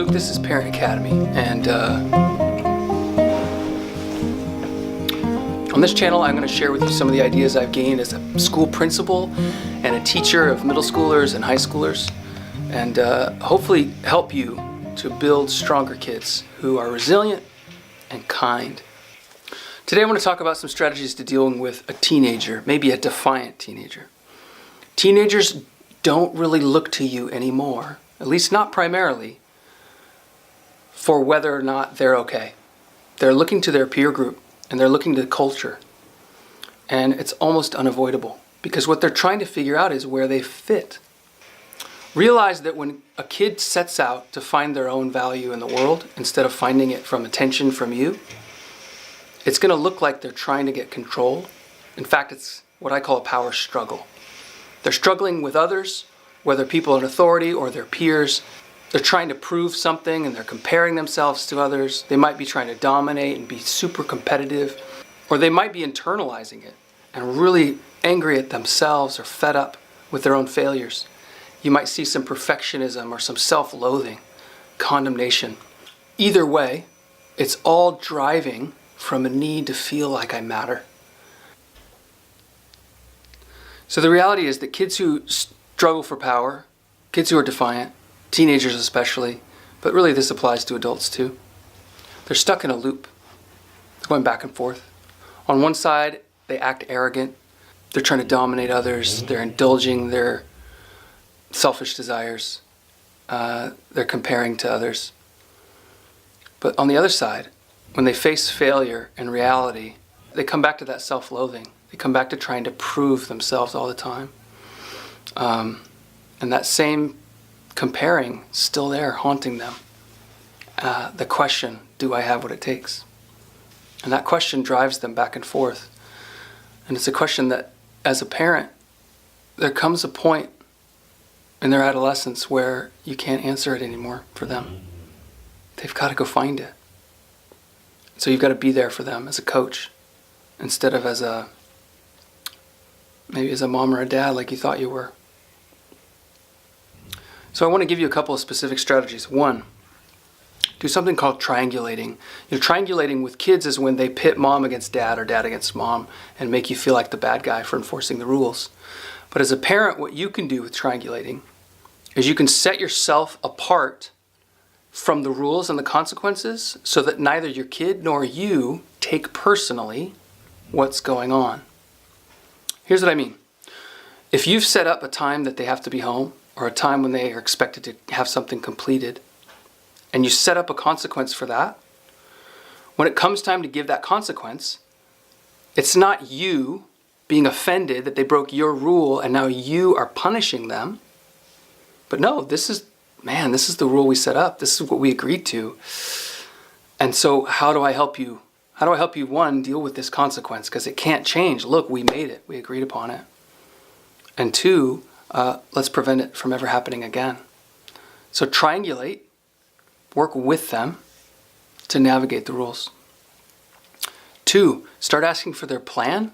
Luke, this is Parent Academy, and on this channel I'm going to share with you some of the ideas I've gained as a school principal and a teacher of middle schoolers and high schoolers, and hopefully help you to build stronger kids who are resilient and kind. Today I want to talk about some strategies to dealing with a teenager, maybe a defiant teenager. Teenagers don't really look to you anymore, at least not primarily, for whether or not they're okay. They're looking to their peer group and they're looking to culture. And it's almost unavoidable because what they're trying to figure out is where they fit. Realize that when a kid sets out to find their own value in the world instead of finding it from attention from you, it's going to look like they're trying to get control. In fact, it's what I call a power struggle. They're struggling with others, whether people in authority or their peers. They're trying to prove something and they're comparing themselves to others. They might be trying to dominate and be super competitive, or they might be internalizing it and really angry at themselves or fed up with their own failures. You might see some perfectionism or some self-loathing, condemnation. Either way, it's all driving from a need to feel like I matter. So the reality is that kids who struggle for power, kids who are defiant, teenagers especially, but really this applies to adults too, they're stuck in a loop, going back and forth. On one side, they act arrogant. They're trying to dominate others. They're indulging their selfish desires. They're comparing to others. But on the other side, when they face failure and reality, they come back to that self-loathing. They come back to trying to prove themselves all the time. And that same comparing still there, haunting them. The question, do I have what it takes? And that question drives them back and forth. And it's a question that, as a parent, there comes a point in their adolescence where you can't answer it anymore for them. They've got to go find it. So you've got to be there for them as a coach, instead of maybe as a mom or a dad like you thought you were. So I want to give you a couple of specific strategies. One, do something called triangulating. Triangulating with kids is when they pit mom against dad or dad against mom and make you feel like the bad guy for enforcing the rules. But as a parent, what you can do with triangulating is you can set yourself apart from the rules and the consequences so that neither your kid nor you take personally what's going on. Here's what I mean. If you've set up a time that they have to be home, or a time when they are expected to have something completed, and you set up a consequence for that, when it comes time to give that consequence, it's not you being offended that they broke your rule and now you are punishing them. But no, this is the rule we set up. This is what we agreed to. And so how do I help you? How do I help you, one, deal with this consequence? Because it can't change. Look, we made it. We agreed upon it. And two, let's prevent it from ever happening again. So triangulate, work with them to navigate the rules. Two, start asking for their plan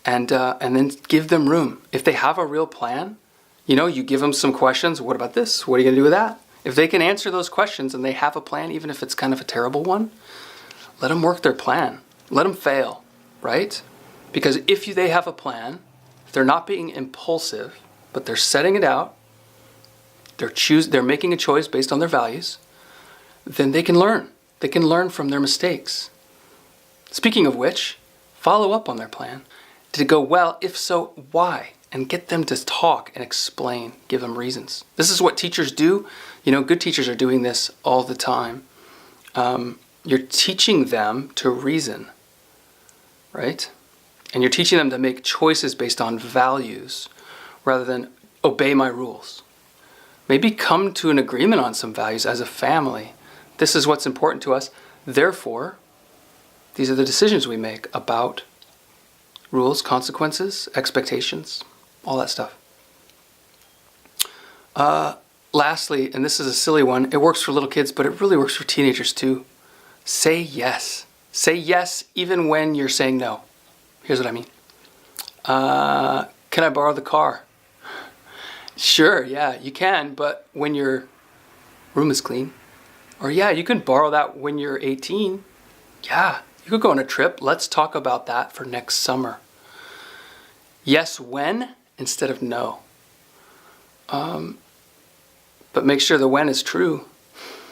and then give them room. If they have a real plan, you give them some questions. What about this? What are you going to do with that? If they can answer those questions and they have a plan, even if it's kind of a terrible one, let them work their plan. Let them fail, right? Because if they have a plan, if they're not being impulsive, but they're setting it out, they're making a choice based on their values, then they can learn. They can learn from their mistakes. Speaking of which, follow up on their plan. Did it go well? If so, why? And get them to talk and explain, give them reasons. This is what teachers do. Good teachers are doing this all the time. You're teaching them to reason, right? And you're teaching them to make choices based on values rather than obey my rules. Maybe come to an agreement on some values as a family. This is what's important to us. Therefore, these are the decisions we make about rules, consequences, expectations, all that stuff. Lastly, and this is a silly one, it works for little kids, but it really works for teenagers too. Say yes. Say yes even when you're saying no. Here's what I mean. Can I borrow the car? Sure, yeah, you can, but when your room is clean Or yeah, you can borrow that when you're 18. Yeah, you could go on a trip. Let's talk about that for next summer. Yes, when instead of no. But make sure the when is true,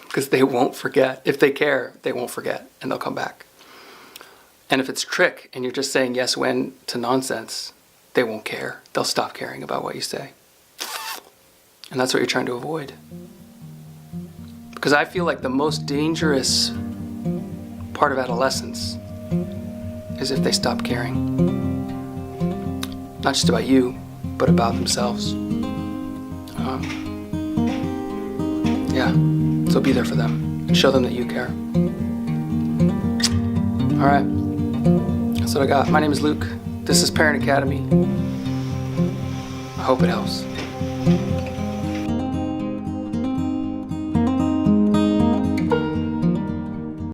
because they won't forget. If they care, they won't forget, and they'll come back. And if it's trick and you're just saying yes when to nonsense, they won't care. They'll stop caring about what you say. And that's what you're trying to avoid. Because I feel like the most dangerous part of adolescence is if they stop caring. Not just about you, but about themselves. Yeah, so be there for them and show them that you care. All right, that's what I got. My name is Luke. This is Parent Academy. I hope it helps.